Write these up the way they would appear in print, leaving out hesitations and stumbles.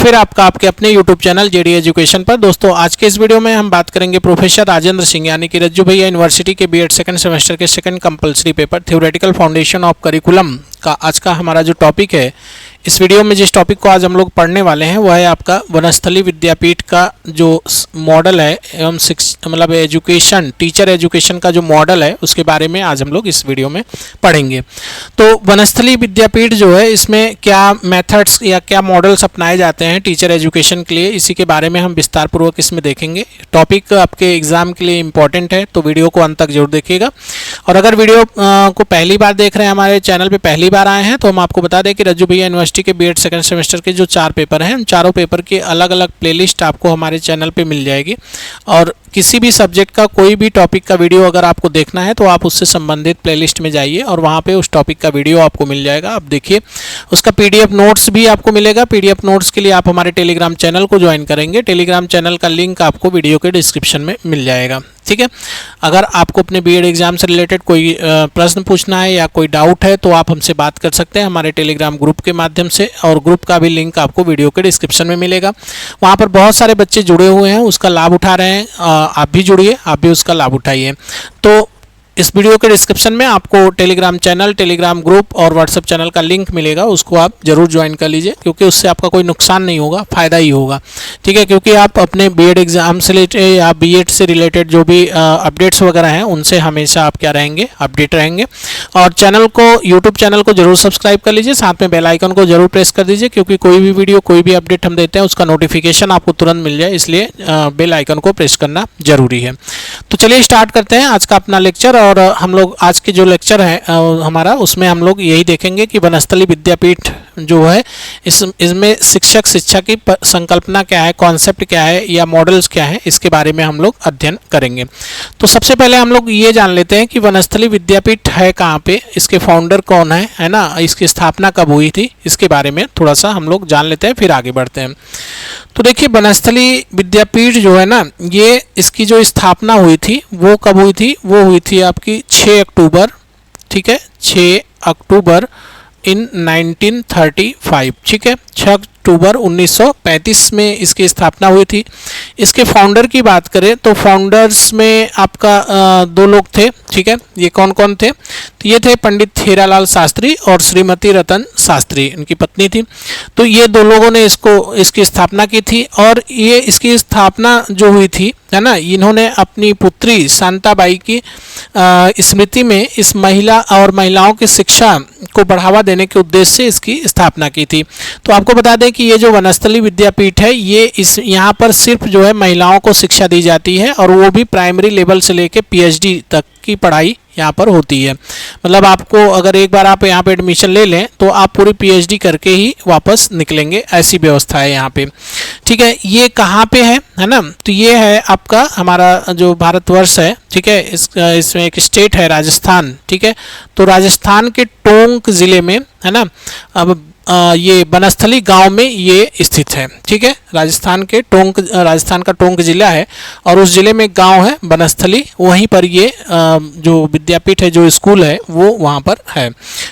फिर आपका आपके अपने YouTube चैनल जेडी एजुकेशन पर। दोस्तों आज के इस वीडियो में हम बात करेंगे प्रोफेसर राजेंद्र सिंह यानी कि रज्जू भैया यूनिवर्सिटी के बीएड सेकंड सेमेस्टर के second compulsory paper theoretical foundation of curriculum का आज का हमारा जो टॉपिक है। इस वीडियो में जिस टॉपिक को आज हम लोग पढ़ने वाले हैं वह है आपका वनस्थली विद्यापीठ का जो मॉडल है एवं मतलब एजुकेशन टीचर एजुकेशन का जो मॉडल है उसके बारे में आज हम लोग इस वीडियो में पढ़ेंगे। तो वनस्थली विद्यापीठ जो है इसमें क्या मेथड्स या क्या मॉडल्स अपनाए जाते हैं टीचर एजुकेशन के लिए, इसी के बारे में हम विस्तार पूर्वक इसमें देखेंगे। टॉपिक आपके एग्जाम के लिए इंपॉर्टेंट है तो वीडियो को अंत तक जरूर देखिएगा। और अगर वीडियो को पहली बार देख रहे हैं, हमारे चैनल पे पहली बार आए हैं, तो हम आपको बता दें कि रज्जू भैया यूनिवर्सिटी के बीएड सेकंड सेमेस्टर के जो 4 पेपर हैं उन चारों पेपर की अलग अलग प्लेलिस्ट आपको हमारे चैनल पे मिल जाएगी। और किसी भी सब्जेक्ट का कोई भी टॉपिक का वीडियो अगर आपको देखना है तो आप उससे संबंधित प्लेलिस्ट में जाइए और वहाँ पे उस टॉपिक का वीडियो आपको मिल जाएगा। आप देखिए, उसका पीडीएफ नोट्स भी आपको मिलेगा। पीडीएफ नोट्स के लिए आप हमारे टेलीग्राम चैनल को ज्वाइन करेंगे। टेलीग्राम चैनल का लिंक आपको वीडियो के डिस्क्रिप्शन में मिल जाएगा, ठीक है। अगर आपको अपने बीएड एग्जाम से रिलेटेड कोई प्रश्न पूछना है या कोई डाउट है तो आप हमसे बात कर सकते हैं हमारे टेलीग्राम ग्रुप के माध्यम से, और ग्रुप का भी लिंक आपको वीडियो के डिस्क्रिप्शन में मिलेगा। वहाँ पर बहुत सारे बच्चे जुड़े हुए हैं, उसका लाभ उठा रहे हैं। आप भी जुड़िए, आप भी उसका लाभ उठाइए। तो इस वीडियो के डिस्क्रिप्शन में आपको टेलीग्राम चैनल, टेलीग्राम ग्रुप और व्हाट्सएप चैनल का लिंक मिलेगा, उसको आप जरूर ज्वाइन कर लीजिए, क्योंकि उससे आपका कोई नुकसान नहीं होगा, फ़ायदा ही होगा, ठीक है। क्योंकि आप अपने बीएड एग्जाम से रिलेटेड या बीएड से रिलेटेड जो भी अपडेट्स वगैरह हैं उनसे हमेशा आप क्या रहेंगे, अपडेट रहेंगे। और चैनल को, यूट्यूब चैनल को जरूर सब्सक्राइब कर लीजिए, साथ में बेल आइकन को जरूर प्रेस कर दीजिए, क्योंकि कोई भी वीडियो, कोई भी अपडेट हम देते हैं उसका नोटिफिकेशन आपको तुरंत मिल जाए, इसलिए बेल आइकन को प्रेस करना जरूरी है। तो चलिए स्टार्ट करते हैं आज का अपना लेक्चर। और हम लोग आज के जो लेक्चर है हमारा, उसमें हम लोग यही देखेंगे कि वनस्थली विद्यापीठ जो है इसमें शिक्षक शिक्षा की संकल्पना क्या है, कॉन्सेप्ट क्या है या मॉडल्स क्या है, इसके बारे में हम लोग अध्ययन करेंगे। तो सबसे पहले हम लोग ये जान लेते हैं कि वनस्थली विद्यापीठ है कहाँ पे, इसके फाउंडर कौन है ना, इसकी स्थापना कब हुई थी, इसके बारे में थोड़ा सा हम लोग जान लेते हैं, फिर आगे बढ़ते हैं। तो देखिए, वनस्थली विद्यापीठ जो है ना, ये इसकी जो स्थापना हुई थी वो कब हुई थी, वो हुई थी आपकी 6 अक्टूबर, ठीक है, 6 अक्टूबर इन 1935, ठीक है, 6 अक्टूबर 1935 में इसकी स्थापना हुई थी। इसके फाउंडर की बात करें तो फाउंडर्स में आपका 2 लोग थे, ठीक है। ये कौन कौन थे, तो ये थे पंडित हीरालाल शास्त्री और श्रीमती रतन शास्त्री, इनकी पत्नी थी। तो ये 2 लोगों ने इसकी स्थापना की थी। और ये इसकी स्थापना जो हुई थी, है ना, इन्होंने अपनी पुत्री शांताबाई की स्मृति में इस महिला और महिलाओं की शिक्षा को बढ़ावा देने के उद्देश्य से इसकी स्थापना की थी। तो आपको बता दें कि ये जो वनस्थली विद्यापीठ है, ये यहाँ पर सिर्फ जो है महिलाओं को शिक्षा दी जाती है, और वो भी प्राइमरी लेवल से लेकर पीएचडी तक की पढ़ाई यहाँ पर होती है। मतलब आपको अगर एक बार आप यहाँ पे एडमिशन ले लें तो आप पूरी पीएचडी करके ही वापस निकलेंगे, ऐसी व्यवस्था है यहाँ पे, ठीक है। ये कहाँ पे है ना, तो ये है आपका हमारा जो भारतवर्ष है, ठीक है। इसमें एक स्टेट है राजस्थान, ठीक है। तो राजस्थान के टोंक जिले में, है ना, अब ये वनस्थली गांव में ये स्थित है, ठीक है। राजस्थान का टोंक जिला है और उस जिले में गांव है वनस्थली, वहीं पर ये जो विद्यापीठ है, जो स्कूल है, वो वहाँ पर है,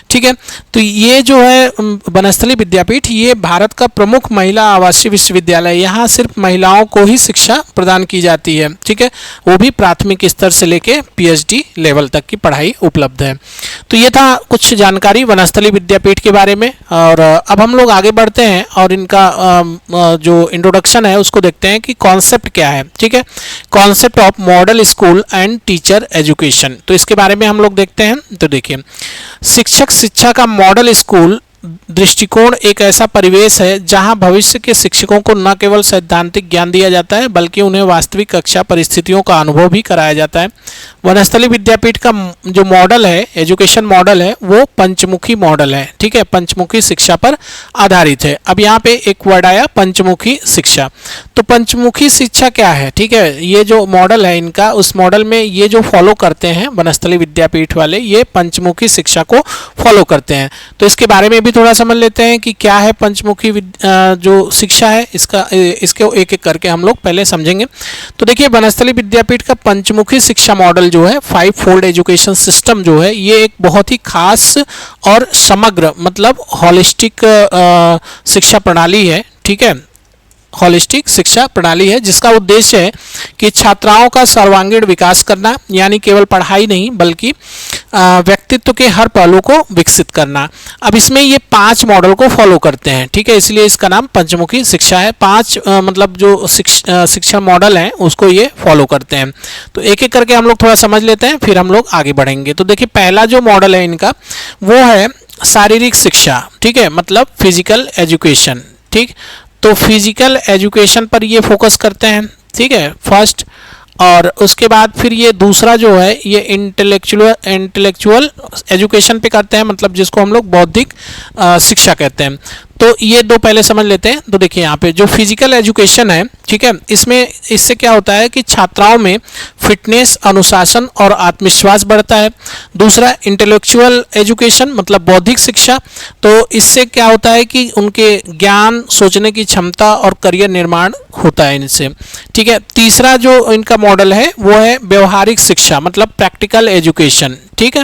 ठीक है। तो ये जो है वनस्थली विद्यापीठ, ये भारत का प्रमुख महिला आवासीय विश्वविद्यालय, यहाँ सिर्फ महिलाओं को ही शिक्षा प्रदान की जाती है, ठीक है। वो भी प्राथमिक स्तर से लेके पीएचडी लेवल तक की पढ़ाई उपलब्ध है। तो ये था कुछ जानकारी वनस्थली विद्यापीठ के बारे में। और अब हम लोग आगे बढ़ते हैं और इनका जो इंट्रोडक्शन है उसको देखते हैं कि कॉन्सेप्ट क्या है, ठीक है। Concept of model school and teacher education, तो इसके बारे में हम लोग देखते हैं। तो देखिए, शिक्षक शिक्षा का मॉडल स्कूल दृष्टिकोण एक ऐसा परिवेश है जहां भविष्य के शिक्षकों को न केवल सैद्धांतिक ज्ञान दिया जाता है बल्कि उन्हें वास्तविक कक्षा परिस्थितियों का अनुभव भी कराया जाता है। वनस्थली विद्यापीठ का जो मॉडल है, एजुकेशन मॉडल है, वो पंचमुखी मॉडल है, ठीक है, पंचमुखी शिक्षा पर आधारित है। अब यहाँ पे एक वर्ड आया पंचमुखी शिक्षा, तो पंचमुखी शिक्षा क्या है, ठीक है। ये जो मॉडल है इनका, उस मॉडल में ये जो फॉलो करते हैं वनस्थली विद्यापीठ वाले, ये पंचमुखी शिक्षा को फॉलो करते हैं। तो इसके बारे में भी थोड़ा समझ लेते हैं कि क्या है पंचमुखी जो शिक्षा है, इसके एक एक करके हम लोग पहले समझेंगे। तो देखिए, वनस्थली विद्यापीठ का पंचमुखी शिक्षा मॉडल जो है, 5 फोल्ड एजुकेशन सिस्टम जो है, ये एक बहुत ही खास और समग्र, मतलब होलिस्टिक शिक्षा प्रणाली है, ठीक है। होलिस्टिक शिक्षा प्रणाली है, जिसका उद्देश्य है कि छात्राओं का सर्वांगीण विकास करना, यानी केवल पढ़ाई नहीं बल्कि व्यक्तित्व के हर पहलू को विकसित करना। अब इसमें ये 5 मॉडल को फॉलो करते हैं, ठीक है, इसलिए इसका नाम पंचमुखी शिक्षा है। 5 मतलब जो शिक्षा मॉडल हैं उसको ये फॉलो करते हैं। तो एक एक करके हम लोग थोड़ा समझ लेते हैं, फिर हम लोग आगे बढ़ेंगे। तो देखिए, पहला जो मॉडल है इनका वो है शारीरिक शिक्षा, ठीक है, मतलब फिजिकल एजुकेशन। ठीक, तो फिजिकल एजुकेशन पर ये फोकस करते हैं, ठीक है, फर्स्ट। और उसके बाद फिर ये दूसरा जो है ये इंटेलेक्चुअल एजुकेशन पे करते हैं, मतलब जिसको हम लोग बौद्धिक शिक्षा कहते हैं। तो ये दो पहले समझ लेते हैं। तो देखिए यहाँ पे जो फिजिकल एजुकेशन है, ठीक है, इससे क्या होता है कि छात्राओं में फिटनेस, अनुशासन और आत्मविश्वास बढ़ता है। दूसरा इंटेलेक्चुअल एजुकेशन मतलब बौद्धिक शिक्षा, तो इससे क्या होता है कि उनके ज्ञान, सोचने की क्षमता और करियर निर्माण होता है इनसे, ठीक है। तीसरा जो इनका मॉडल है वो है व्यवहारिक शिक्षा मतलब प्रैक्टिकल एजुकेशन, ठीक है।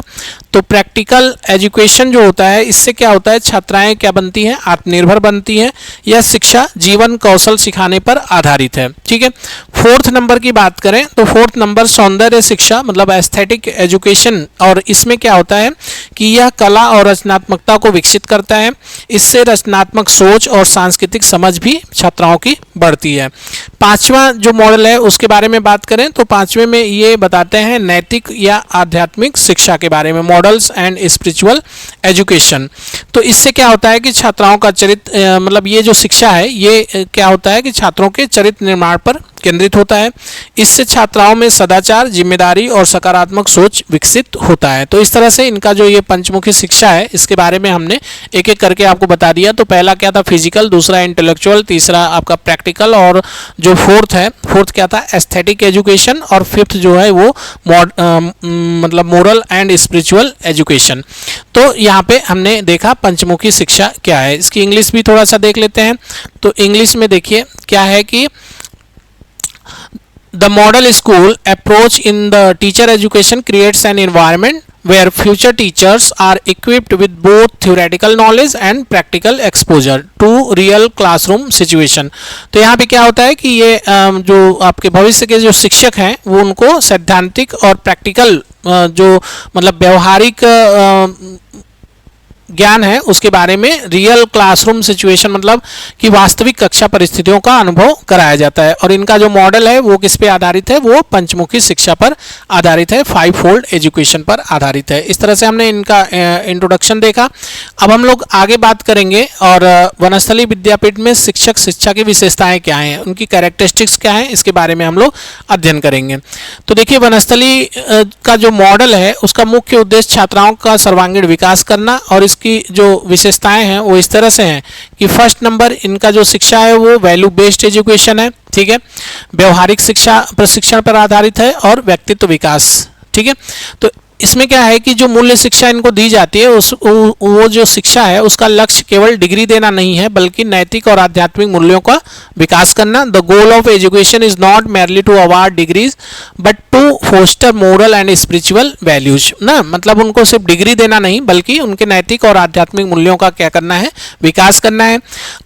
तो प्रैक्टिकल एजुकेशन जो होता है इससे क्या होता है, छात्राएं क्या बनती हैं, आत्मनिर्भर बनती हैं। यह शिक्षा जीवन कौशल सिखाने पर आधारित है, ठीक है। 4th नंबर की बात करें तो 4th नंबर सौंदर्य शिक्षा मतलब एस्थेटिक एजुकेशन, और इसमें क्या होता है कि यह कला और रचनात्मकता को विकसित करता है। इससे रचनात्मक सोच और सांस्कृतिक समझ भी छात्राओं की बढ़ती है। 5वां जो मॉडल है उसके बारे में बात करें तो 5वें में ये बताते हैं नैतिक या आध्यात्मिक शिक्षा के बारे में, मॉडल्स एंड स्पिरिचुअल एजुकेशन। तो इससे क्या होता है कि छात्राओं का चरित्र मतलब ये जो शिक्षा है ये क्या होता है कि छात्रों के चरित्र निर्माण पर केंद्रित होता है। इससे छात्राओं में सदाचार, जिम्मेदारी और सकारात्मक सोच विकसित होता है। तो इस तरह से इनका जो ये पंचमुखी शिक्षा है इसके बारे में हमने एक एक करके आपको बता दिया। तो पहला क्या था, फिजिकल, दूसरा इंटेलेक्चुअल, तीसरा आपका प्रैक्टिकल, और जो फोर्थ क्या था, एस्थेटिक एजुकेशन, और 5th जो है वो मतलब मोरल एंड स्पिरिचुअल एजुकेशन। तो यहाँ पे हमने देखा पंचमुखी शिक्षा क्या है। इसकी इंग्लिश भी थोड़ा सा देख लेते हैं। तो इंग्लिश में देखिए क्या है कि the model school approach in the teacher education creates an environment where future teachers are equipped with both theoretical knowledge and practical exposure to real classroom situation। तो यहाँ पे क्या होता है कि ये जो आपके भविष्य के जो शिक्षक हैं वो उनको सैद्धांतिक और प्रैक्टिकल जो मतलब व्यवहारिक ज्ञान है उसके बारे में रियल क्लासरूम सिचुएशन मतलब कि वास्तविक कक्षा परिस्थितियों का अनुभव कराया जाता है। और इनका जो मॉडल है वो किस पे आधारित है, वो पंचमुखी शिक्षा पर आधारित है, 5-fold एजुकेशन पर आधारित है। इस तरह से हमने इनका इंट्रोडक्शन देखा। अब हम लोग आगे बात करेंगे और वनस्थली विद्यापीठ में शिक्षक शिक्षा की विशेषताएं क्या हैं, उनकी कैरेक्टरिस्टिक्स क्या हैं, इसके बारे में हम लोग अध्ययन करेंगे। तो देखिए, वनस्थली का जो मॉडल है उसका मुख्य उद्देश्य छात्राओं का सर्वांगीण विकास करना, और इसकी जो विशेषताएं हैं वो इस तरह से हैं कि फर्स्ट नंबर इनका जो शिक्षा है वो वैल्यू बेस्ड एजुकेशन है, ठीक है, व्यवहारिक शिक्षा प्रशिक्षण पर आधारित है और व्यक्तित्व विकास, ठीक है। तो इसमें क्या है कि जो मूल्य शिक्षा इनको दी जाती है वो जो शिक्षा है उसका लक्ष्य केवल डिग्री देना नहीं है बल्कि नैतिक और आध्यात्मिक मूल्यों का विकास करना। The goal of education is not merely to award degrees but to foster moral and spiritual values ना, मतलब उनको सिर्फ डिग्री देना नहीं बल्कि उनके नैतिक और आध्यात्मिक मूल्यों का क्या करना है, विकास करना है।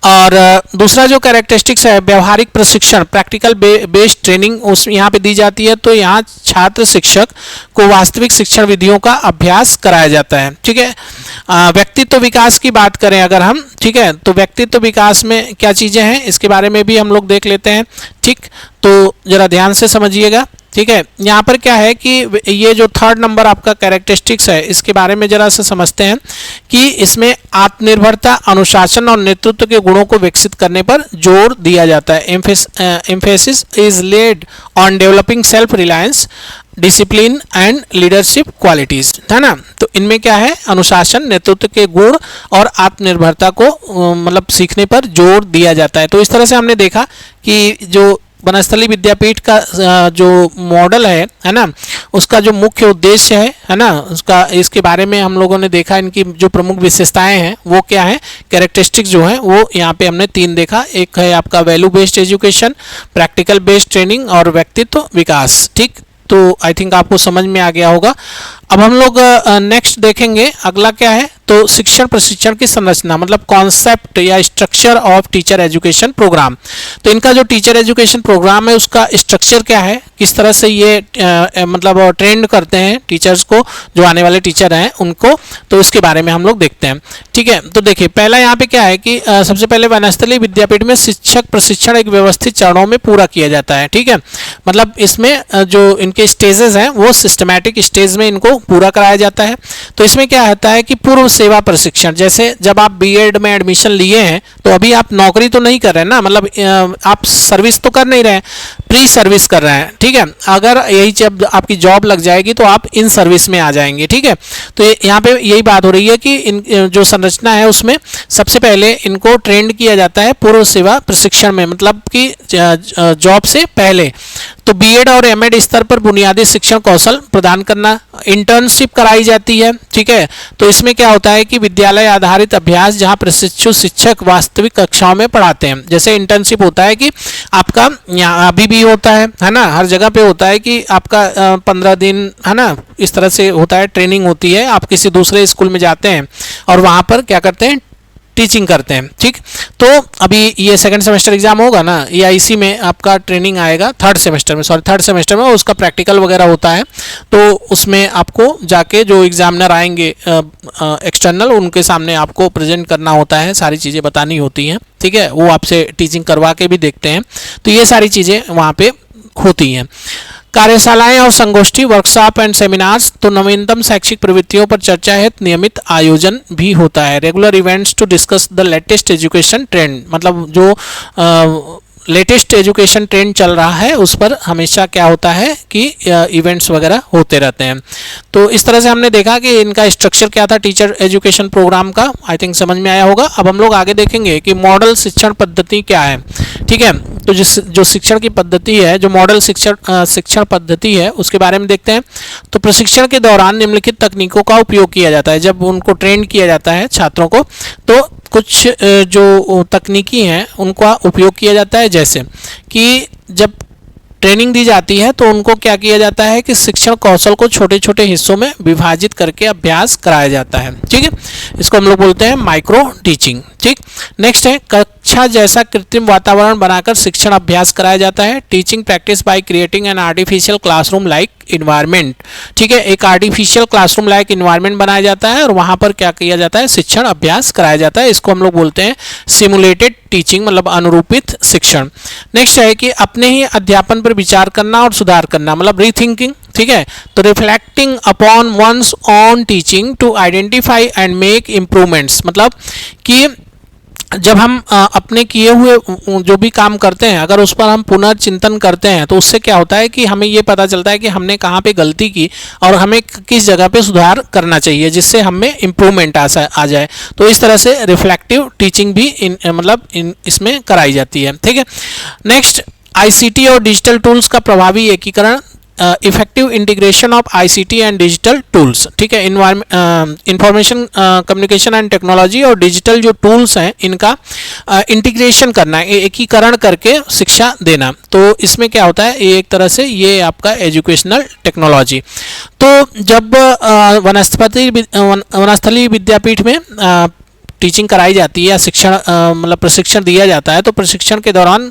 और दूसरा जो कैरेक्टरिस्टिक्स है व्यवहारिक प्रशिक्षण प्रैक्टिकल बेस्ड ट्रेनिंग उस यहाँ पे दी जाती है। तो यहाँ छात्र शिक्षक को वास्तविक शिक्षण विधियों का अभ्यास कराया जाता है, ठीक है। व्यक्तित्व विकास की बात करें अगर हम, ठीक है, तो व्यक्तित्व विकास में क्या चीजें हैं इसके बारे में भी हम लोग देख लेते हैं, ठीक। तो जरा ध्यान से समझिएगा, ठीक है। यहाँ पर क्या है कि ये जो 3rd नंबर आपका कैरेक्टरिस्टिक्स है इसके बारे में जरा सा समझते हैं कि इसमें आत्मनिर्भरता, अनुशासन और नेतृत्व के गुणों को विकसित करने पर जोर दिया जाता है। Emphasis is laid on developing self reliance, discipline and leadership qualities, है ना। तो इनमें क्या है, अनुशासन, नेतृत्व के गुण और आत्मनिर्भरता को मतलब सीखने पर जोर दिया जाता है। तो इस तरह से हमने देखा कि जो वनस्थली विद्यापीठ का जो मॉडल है ना, उसका जो मुख्य उद्देश्य है ना, उसका इसके बारे में हम लोगों ने देखा। इनकी जो प्रमुख विशेषताएं हैं वो क्या है, कैरेक्टरिस्टिक्स जो है वो यहाँ पे हमने 3 देखा। एक है आपका value based education, practical based training और व्यक्तित्व विकास, ठीक। तो आई थिंक आपको समझ में आ गया होगा। अब हम लोग नेक्स्ट देखेंगे, अगला क्या है, तो शिक्षण प्रशिक्षण की संरचना मतलब कॉन्सेप्ट या structure of teacher education program. तो इनका जो टीचर एजुकेशन प्रोग्राम है उसका स्ट्रक्चर क्या है, किस तरह से ये मतलब ट्रेंड करते हैं टीचर्स को, जो आने वाले टीचर हैं उनको, तो इसके बारे में हम लोग देखते हैं। ठीक है, तो देखिए पहला यहाँ पे क्या है कि सबसे पहले वनस्थली विद्यापीठ में शिक्षक प्रशिक्षण एक व्यवस्थित चरणों में पूरा किया जाता है। ठीक है, मतलब इसमें जो इनके स्टेजेस हैं वो सिस्टमैटिक स्टेज में इनको पूरा कराया जाता है। तो इसमें क्या होता है कि पूर्व सेवा प्रशिक्षण, जैसे जब आप बीएड में एडमिशन लिए हैं तो अभी आप नौकरी तो नहीं कर रहे हैं ना, मतलब आप सर्विस तो कर नहीं रहे हैं, प्री सर्विस कर रहे हैं। ठीक है, अगर यही जब आपकी जॉब लग जाएगी तो आप इन सर्विस में आ जाएंगे। ठीक है, तो यहाँ पे यही बात हो रही है कि इन जो संरचना है उसमें सबसे पहले इनको ट्रेंड किया जाता है पूर्व सेवा प्रशिक्षण में, मतलब कि जॉब से पहले। तो बीएड और एमएड स्तर पर बुनियादी शिक्षण कौशल प्रदान करना, इंटर्नशिप कराई जाती है। ठीक है, तो इसमें क्या होता है कि विद्यालय आधारित अभ्यास जहां प्रशिक्षु शिक्षक वास्तविक कक्षाओं में पढ़ाते हैं। जैसे इंटर्नशिप होता है कि आपका यहाँ अभी भी होता है ना, हर जगह पे होता है कि आपका 15 दिन है ना, इस तरह से होता है, ट्रेनिंग होती है, आप किसी दूसरे स्कूल में जाते हैं और वहाँ पर क्या करते हैं, टीचिंग करते हैं। ठीक, तो अभी ये सेकंड सेमेस्टर एग्जाम होगा ना, या इसी में आपका ट्रेनिंग आएगा थर्ड सेमेस्टर में उसका प्रैक्टिकल वगैरह होता है। तो उसमें आपको जाके जो एग्जामिनर आएंगे एक्सटर्नल, उनके सामने आपको प्रेजेंट करना होता है, सारी चीज़ें बतानी होती हैं। ठीक है, वो आपसे टीचिंग करवा के भी देखते हैं। तो ये सारी चीज़ें वहाँ पे होती हैं। कार्यशालाएं और संगोष्ठी, वर्कशॉप एंड सेमिनार्स, तो नवीनतम शैक्षिक प्रवृत्तियों पर चर्चा हेतु नियमित आयोजन भी होता है। Regular events to discuss the latest education trend, मतलब जो लेटेस्ट एजुकेशन ट्रेंड चल रहा है उस पर हमेशा क्या होता है कि इवेंट्स वगैरह होते रहते हैं। तो इस तरह से हमने देखा कि इनका स्ट्रक्चर क्या था टीचर एजुकेशन प्रोग्राम का, आई थिंक समझ में आया होगा। अब हम लोग आगे देखेंगे कि मॉडल शिक्षण पद्धति क्या है। ठीक है, तो जो शिक्षण की पद्धति है, जो मॉडल शिक्षण पद्धति है, उसके बारे में देखते हैं। तो प्रशिक्षण के दौरान निम्नलिखित तकनीकों का उपयोग किया जाता है। जब उनको ट्रेंड किया जाता है छात्रों को, तो कुछ जो तकनीकी हैं उनका उपयोग किया जाता है। जैसे कि जब ट्रेनिंग दी जाती है तो उनको क्या किया जाता है कि शिक्षण कौशल को छोटे छोटे हिस्सों में विभाजित करके अभ्यास कराया जाता है। ठीक है, इसको हम लोग बोलते हैं माइक्रो टीचिंग। ठीक, नेक्स्ट है कक्षा जैसा कृत्रिम वातावरण बनाकर शिक्षण अभ्यास कराया जाता है। Teaching practice by creating an artificial classroom like environment. ठीक है, एक आर्टिफिशियल क्लासरूम लाइक इन्वायरमेंट बनाया जाता है और वहाँ पर क्या किया जाता है, शिक्षण अभ्यास कराया जाता है। इसको हम लोग बोलते हैं सिमुलेटेड टीचिंग, मतलब अनुरूपित शिक्षण। नेक्स्ट है कि अपने ही अध्यापन पर विचार करना और सुधार करना, मतलब रीथिंकिंग। ठीक है, तो reflecting upon one's own teaching to identify and make improvements, मतलब कि जब हम अपने किए हुए जो भी काम करते हैं अगर उस पर हम पुनर्चिंतन करते हैं तो उससे क्या होता है कि हमें ये पता चलता है कि हमने कहाँ पे गलती की और हमें किस जगह पे सुधार करना चाहिए जिससे हमें इम्प्रूवमेंट आ जाए। तो इस तरह से रिफ्लेक्टिव टीचिंग भी इसमें कराई जाती है। ठीक है, नेक्स्ट आईसीटी और डिजिटल टूल्स का प्रभावी एकीकरण, effective integration of ICT and digital tools. ठीक है, इंफॉर्मेशन कम्युनिकेशन एंड टेक्नोलॉजी और डिजिटल जो टूल्स हैं इनका इंटीग्रेशन करना, एकीकरण करके शिक्षा देना। तो इसमें क्या होता है, ये एक तरह से ये आपका एजुकेशनल टेक्नोलॉजी। तो जब वनस्थली विद्यापीठ में टीचिंग कराई जाती है या शिक्षण मतलब प्रशिक्षण दिया जाता है तो प्रशिक्षण के दौरान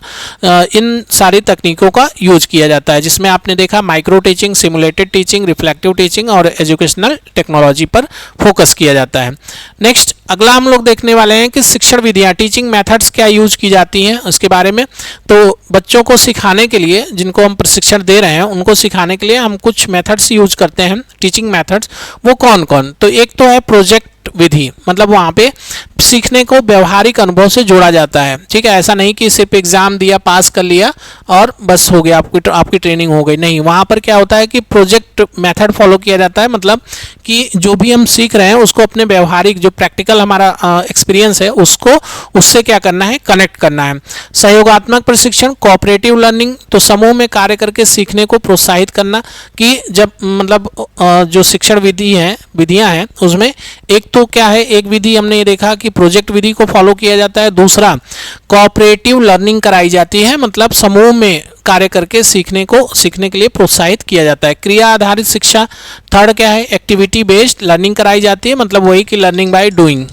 इन सारी तकनीकों का यूज किया जाता है, जिसमें आपने देखा micro teaching, simulated teaching, reflective teaching और एजुकेशनल टेक्नोलॉजी पर फोकस किया जाता है। नेक्स्ट अगला हम लोग देखने वाले हैं कि शिक्षण विधियाँ, टीचिंग मेथड्स क्या यूज की जाती हैं उसके बारे में। तो बच्चों को सिखाने के लिए, जिनको हम प्रशिक्षण दे रहे हैं उनको सिखाने के लिए हम कुछ मेथड्स यूज करते हैं, टीचिंग मेथड्स। वो कौन कौन, तो एक तो है प्रोजेक्ट विधि, मतलब वहाँ पे सीखने को व्यवहारिक अनुभव से जोड़ा जाता है। ठीक है, ऐसा नहीं कि सिर्फ एग्जाम दिया, पास कर लिया और बस हो गया, आपकी ट्रेनिंग हो गई। नहीं, वहाँ पर क्या होता है कि प्रोजेक्ट मेथड फॉलो किया जाता है, मतलब कि जो भी हम सीख रहे हैं उसको अपने व्यवहारिक जो प्रैक्टिकल हमारा एक्सपीरियंस है उससे क्या करना है, कनेक्ट करना है। सहयोगात्मक प्रशिक्षण, कोऑपरेटिव लर्निंग, तो समूह में कार्य करके सीखने को प्रोत्साहित करना कि जब मतलब जो शिक्षण विधियाँ हैं उसमें एक तो तो क्या है, एक विधि हमने ये देखा कि प्रोजेक्ट विधि को फॉलो किया जाता है। दूसरा, कोऑपरेटिव लर्निंग कराई जाती है, मतलब समूह में कार्य करके सीखने के लिए प्रोत्साहित किया जाता है। क्रिया आधारित शिक्षा, थर्ड क्या है, एक्टिविटी बेस्ड लर्निंग कराई जाती है, मतलब वही कि लर्निंग बाय डूइंग।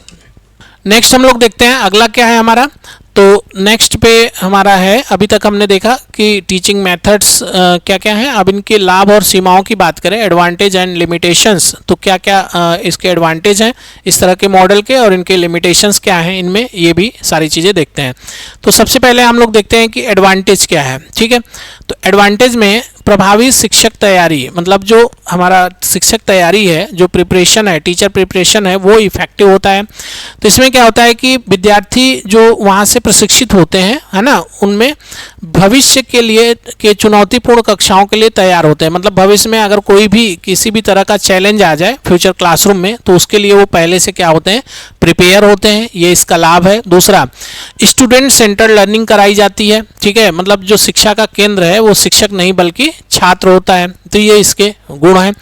नेक्स्ट हम लोग देखते हैं अगला क्या है हमारा। तो नेक्स्ट पे हमारा है, अभी तक हमने देखा कि टीचिंग मेथड्स क्या क्या है। अब इनके लाभ और सीमाओं की बात करें, एडवांटेज एंड लिमिटेशंस, तो क्या क्या इसके एडवांटेज हैं इस तरह के मॉडल के, और इनके लिमिटेशंस क्या हैं इनमें, ये भी सारी चीज़ें देखते हैं। तो सबसे पहले हम लोग देखते हैं कि एडवांटेज क्या है। ठीक है, तो एडवांटेज में प्रभावी शिक्षक तैयारी, मतलब जो हमारा शिक्षक तैयारी है, जो प्रिपरेशन है, टीचर प्रिपरेशन है, वो इफेक्टिव होता है। तो इसमें क्या होता है कि विद्यार्थी जो वहाँ से प्रशिक्षित होते हैं, है ना, उनमें भविष्य के लिए के चुनौतीपूर्ण कक्षाओं के लिए तैयार होते हैं। मतलब भविष्य में अगर कोई भी किसी भी तरह का चैलेंज आ जाए फ्यूचर क्लासरूम में, तो उसके लिए वो पहले से क्या होते हैं, प्रिपेयर होते हैं। ये इसका लाभ है। दूसरा, स्टूडेंट सेंटर लर्निंग कराई जाती है। ठीक है, मतलब जो शिक्षा का केंद्र है वो शिक्षक नहीं बल्कि छात्र होता है। तो ये इसके गुण हैं।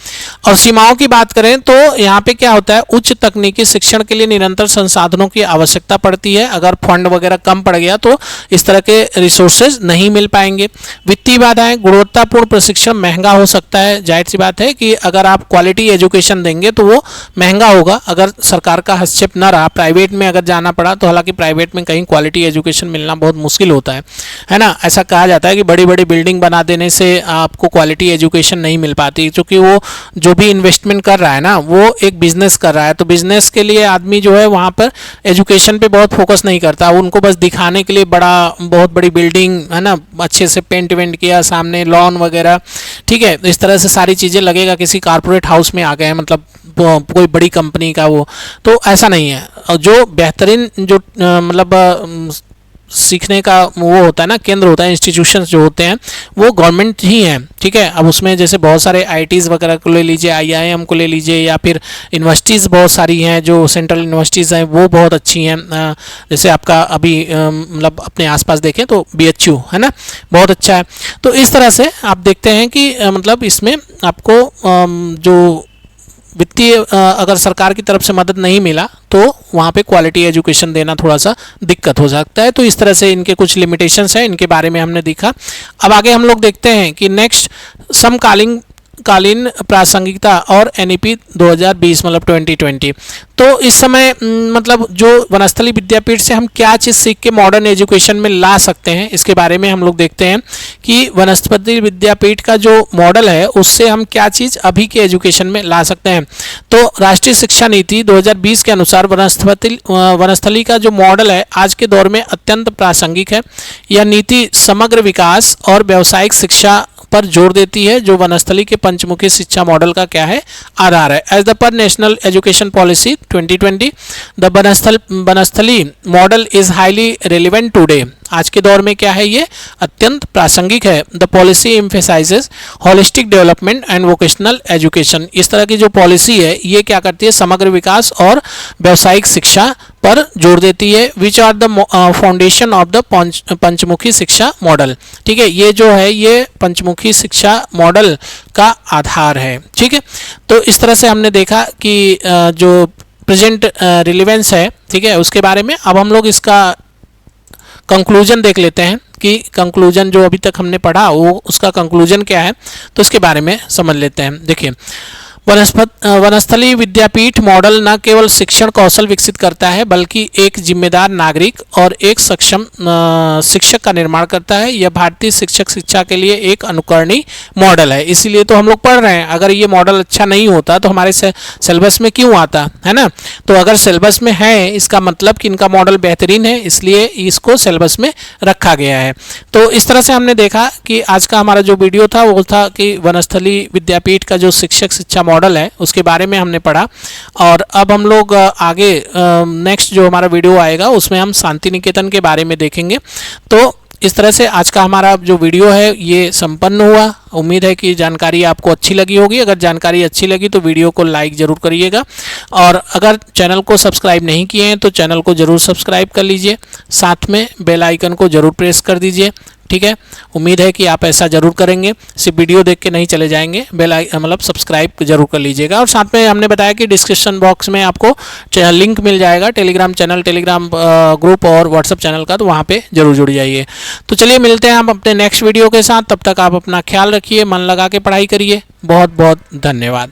और सीमाओं की बात करें तो यहाँ पे क्या होता है, उच्च तकनीकी शिक्षण के लिए निरंतर संसाधनों की आवश्यकता पड़ती है। अगर फंड वगैरह कम पड़ गया तो इस तरह के रिसोर्सेज नहीं मिल पाएंगे। वित्तीय बाधाएं, गुणवत्तापूर्ण प्रशिक्षण महंगा हो सकता है। जाहिर सी बात है कि अगर आप क्वालिटी एजुकेशन देंगे तो वो महंगा होगा। अगर सरकार का हस्तक्षेप न रहा, प्राइवेट में अगर जाना पड़ा, तो हालांकि प्राइवेट में कहीं क्वालिटी एजुकेशन मिलना बहुत मुश्किल होता है ना। ऐसा कहा जाता है कि बड़ी बड़ी बिल्डिंग बना देने से आपको क्वालिटी एजुकेशन नहीं मिल पाती, क्योंकि वो जो भी इन्वेस्टमेंट कर रहा है ना, वो एक बिजनेस कर रहा है। तो बिजनेस के लिए आदमी जो है वहाँ पर एजुकेशन पे बहुत फोकस नहीं करता। उनको बस दिखाने के लिए बहुत बड़ी बिल्डिंग, है ना, अच्छे से पेंट वेंट किया, सामने लॉन वगैरह, ठीक है, इस तरह से सारी चीज़ें लगेगा किसी कारपोरेट हाउस में आ गए हैं, मतलब कोई बड़ी कंपनी का वो। तो ऐसा नहीं है। जो बेहतरीन जो मतलब सीखने का वो होता है ना, केंद्र होता है, इंस्टीट्यूशंस जो होते हैं वो गवर्नमेंट ही हैं। ठीक है, अब उसमें जैसे बहुत सारे आईआईटीज़ वगैरह को ले लीजिए, आईआईएम को ले लीजिए, या फिर यूनिवर्सिटीज़ बहुत सारी हैं जो सेंट्रल यूनिवर्सिटीज़ हैं, वो बहुत अच्छी हैं। जैसे आपका अभी मतलब अपने आसपास देखें तो बीएचयू है ना, बहुत अच्छा है। तो इस तरह से आप देखते हैं कि मतलब इसमें आपको जो वित्तीय अगर सरकार की तरफ से मदद नहीं मिला तो वहाँ पे क्वालिटी एजुकेशन देना थोड़ा सा दिक्कत हो सकता है। तो इस तरह से इनके कुछ लिमिटेशंस हैं, इनके बारे में हमने देखा। अब आगे हम लोग देखते हैं कि नेक्स्ट समकालीन प्रासंगिकता और एनईपी 2020 मतलब 2020। तो इस समय मतलब जो वनस्थली विद्यापीठ से हम क्या चीज़ सीख के मॉडर्न एजुकेशन में ला सकते हैं, इसके बारे में हम लोग देखते हैं कि वनस्पति विद्यापीठ का जो मॉडल है उससे हम क्या चीज़ अभी के एजुकेशन में ला सकते हैं। तो राष्ट्रीय शिक्षा नीति 2020 के अनुसार वनस्थली का जो मॉडल है आज के दौर में अत्यंत प्रासंगिक है। यह नीति समग्र विकास और व्यावसायिक शिक्षा पर जोर देती है, जो वनस्थली के पंचमुखी शिक्षा मॉडल का क्या है, आधार है। As the per national education policy 2020 the Vanasthali model is highly relevant today. आज के दौर में क्या है, ये अत्यंत प्रासंगिक है। The policy emphasises holistic development and vocational education. इस तरह की जो पॉलिसी है ये क्या करती है, समग्र विकास और व्यावसायिक शिक्षा पर जोर देती है। Which are the foundation of the पंचमुखी शिक्षा मॉडल। ठीक है, ये जो है ये पंचमुखी शिक्षा मॉडल का आधार है। ठीक है, तो इस तरह से हमने देखा कि जो प्रेजेंट रिलेवेंस है, ठीक है, उसके बारे में। अब हम लोग इसका कंक्लूजन देख लेते हैं कि कंक्लूजन जो अभी तक हमने पढ़ा वो उसका कंक्लूजन क्या है, तो इसके बारे में समझ लेते हैं। देखिए, वनस्थली विद्यापीठ मॉडल न केवल शिक्षण कौशल विकसित करता है बल्कि एक जिम्मेदार नागरिक और एक सक्षम शिक्षक का निर्माण करता है। यह भारतीय शिक्षा के लिए एक अनुकरणीय मॉडल है। इसीलिए तो हम लोग पढ़ रहे हैं। अगर ये मॉडल अच्छा नहीं होता तो हमारे सिलेबस में क्यों आता है ना। तो अगर सिलेबस में है इसका मतलब कि इनका मॉडल बेहतरीन है, इसलिए इसको सिलेबस में रखा गया है। तो इस तरह से हमने देखा कि आज का हमारा जो वीडियो था वो था कि वनस्थली विद्यापीठ का जो शिक्षा मॉडल है उसके बारे में हमने पढ़ा। और अब हम लोग आगे नेक्स्ट जो हमारा वीडियो आएगा उसमें हम शांति निकेतन के बारे में देखेंगे। तो इस तरह से आज का हमारा जो वीडियो है ये संपन्न हुआ उम्मीद है कि जानकारी आपको अच्छी लगी होगी। अगर जानकारी अच्छी लगी तो वीडियो को लाइक ज़रूर करिएगा, और अगर चैनल को सब्सक्राइब नहीं किए हैं तो चैनल को ज़रूर सब्सक्राइब कर लीजिए, साथ में बेल आइकन को ज़रूर प्रेस कर दीजिए। ठीक है, उम्मीद है कि आप ऐसा ज़रूर करेंगे, सिर्फ वीडियो देख के नहीं चले जाएंगे, मतलब सब्सक्राइब जरूर कर लीजिएगा। और साथ में हमने बताया कि डिस्क्रिप्शन बॉक्स में आपको लिंक मिल जाएगा टेलीग्राम चैनल, टेलीग्राम ग्रुप और व्हाट्सअप चैनल का, तो वहाँ पे जरूर जुड़ जाइए। तो चलिए मिलते हैं हम अपने नेक्स्ट वीडियो के साथ, तब तक आप अपना ख्याल रखिए, मन लगा के पढ़ाई करिए। बहुत बहुत धन्यवाद।